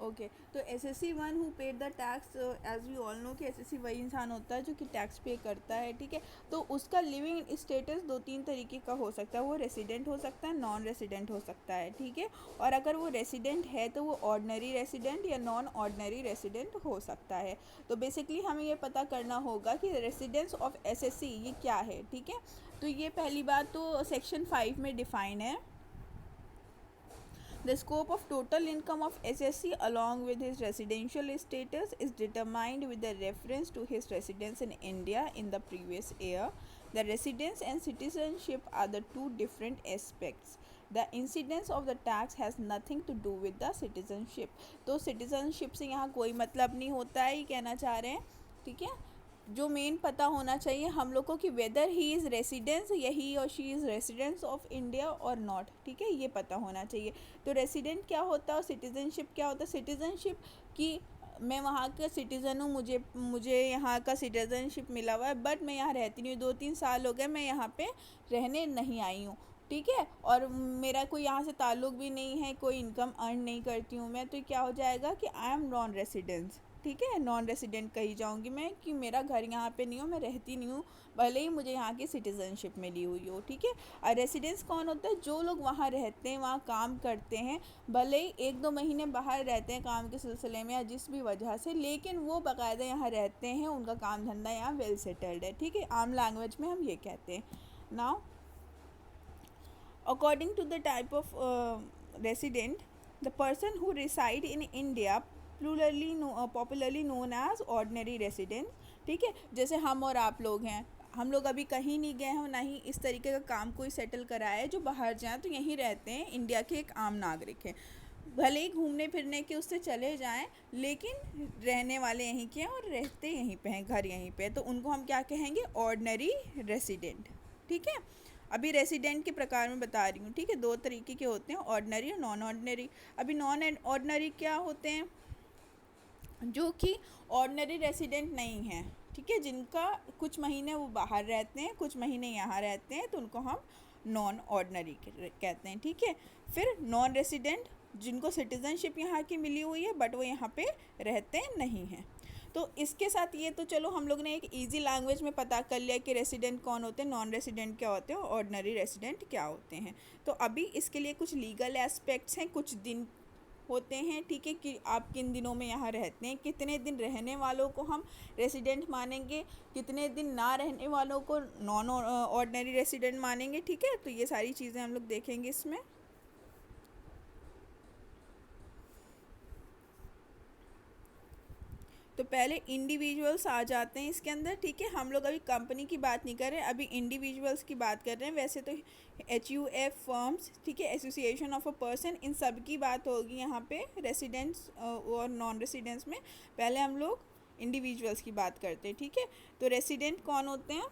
Okay, तो SSC one who paid the tax, as we all know कि SSC वही इंसान होता है जो कि टैक्स पे करता है, ठीक है। तो उसका लिविंग स्टेटस दो तीन तरीके का हो सकता है, वो रेसिडेंट हो सकता है, नॉन रेसिडेंट हो सकता है, ठीक है। और अगर वो रेसिडेंट है तो वो ऑर्डनरी रेसिडेंट या नॉन ऑर्डनरी रेसिडेंट हो सकता है। तो बेसिकली हमें ये पता करना होगा कि रेसिडेंस ऑफ एसएससी ये क्या है, ठीक है। तो ये पहली बात तो सेक्शन 5 में डिफाइन है। The scope of total income of SSC along with his residential status is determined with the reference to his residence in India in the previous year. The residence and citizenship are the two different aspects. The incidence of the tax has nothing to do with the citizenship. तो citizenship से यहाँ कोई मतलब नहीं होता है, ये कहना चाह रहे हैं, ठीक है। जो मेन पता होना चाहिए हम लोग को कि वेदर ही इज़ रेसिडेंस या ही और she is residence of India और नॉट, ठीक है, ये पता होना चाहिए। तो रेसिडेंट क्या होता है और सिटीज़नशिप क्या होता है। सिटीज़नशिप कि मैं वहाँ का सिटीज़न हूँ, मुझे यहाँ का सिटीज़नशिप मिला हुआ है, बट मैं यहाँ रहती नहीं हूँ, 2-3 साल हो गए मैं यहाँ पे रहने नहीं आई हूँ, ठीक है, और मेरा कोई यहाँ से ताल्लुक़ भी नहीं है, कोई इनकम अर्न नहीं करती हूँ मैं, तो क्या हो जाएगा कि आई एम नॉन रेसिडेंस, ठीक है, नॉन रेसिडेंट कही जाऊँगी मैं कि मेरा घर यहाँ पे नहीं हो, मैं रहती नहीं हूँ, भले ही मुझे यहाँ की सिटीज़नशिप मिली हुई हो, ठीक है। और रेसिडेंस कौन होता है, जो लोग वहाँ रहते हैं, वहाँ काम करते हैं, भले ही 1-2 महीने बाहर रहते हैं काम के सिलसिले में या जिस भी वजह से, लेकिन वो बाकायदा यहाँ रहते हैं, उनका काम धंधा यहाँ वेल सेटल्ड है, ठीक है। आम लैंग्वेज में हम ये कहते हैं। Now according to the type of resident, the person who reside in India popularly known as ordinary resident, ठीक है। जैसे हम और आप लोग हैं, हम लोग अभी कहीं नहीं गए हैं, ना ही इस तरीके का काम कोई सेटल करा है जो बाहर जाएं, तो यहीं रहते हैं, इंडिया के एक आम नागरिक हैं, भले ही घूमने फिरने के उससे चले जाएं, लेकिन रहने वाले यहीं के हैं और रहते यहीं पे हैं, घर यहीं पे है, तो उनको हम क्या कहेंगे, ऑर्डिनरी रेसिडेंट, ठीक है। अभी रेसिडेंट के प्रकार में बता रही हूँ, ठीक है, 2 तरीके के होते हैं, ऑर्डिनरी और नॉन ऑर्डिनरी। अभी नॉन ऑर्डिनरी क्या होते हैं, जो कि ऑर्डिनरी रेसिडेंट नहीं हैं, ठीक है, जिनका कुछ महीने वो बाहर रहते हैं, कुछ महीने यहाँ रहते हैं, तो उनको हम नॉन ऑर्डिनरी कहते हैं, ठीक है। फिर नॉन रेसिडेंट, जिनको सिटीज़नशिप यहाँ की मिली हुई है बट वो यहाँ पे रहते नहीं हैं। तो इसके साथ ये तो चलो हम लोग ने एक इजी लैंग्वेज में पता कर लिया कि रेसिडेंट कौन होते हैं, नॉन रेसिडेंट क्या होते हैं, ऑर्डिनरी रेसिडेंट क्या होते हैं। तो अभी इसके लिए कुछ लीगल एस्पेक्ट्स हैं, कुछ दिन होते हैं, ठीक है, कि आप किन दिनों में यहाँ रहते हैं, कितने दिन रहने वालों को हम रेसिडेंट मानेंगे, कितने दिन ना रहने वालों को नॉन ऑर्डिनरी रेसिडेंट मानेंगे, ठीक है। तो ये सारी चीज़ें हम लोग देखेंगे इसमें। तो पहले इंडिविजुअल्स आ जाते हैं इसके अंदर, ठीक है। हम लोग अभी कंपनी की बात नहीं कर रहे हैं, अभी इंडिविजुअल्स की बात कर रहे हैं। वैसे तो HUF फर्म्स, ठीक है, एसोसिएशन ऑफ अ पर्सन, इन सब की बात होगी यहाँ पे रेसिडेंट्स और नॉन रेसिडेंट्स में। पहले हम लोग इंडिविजुअल्स की बात करते हैं, ठीक है। तो रेसिडेंट कौन होते हैं,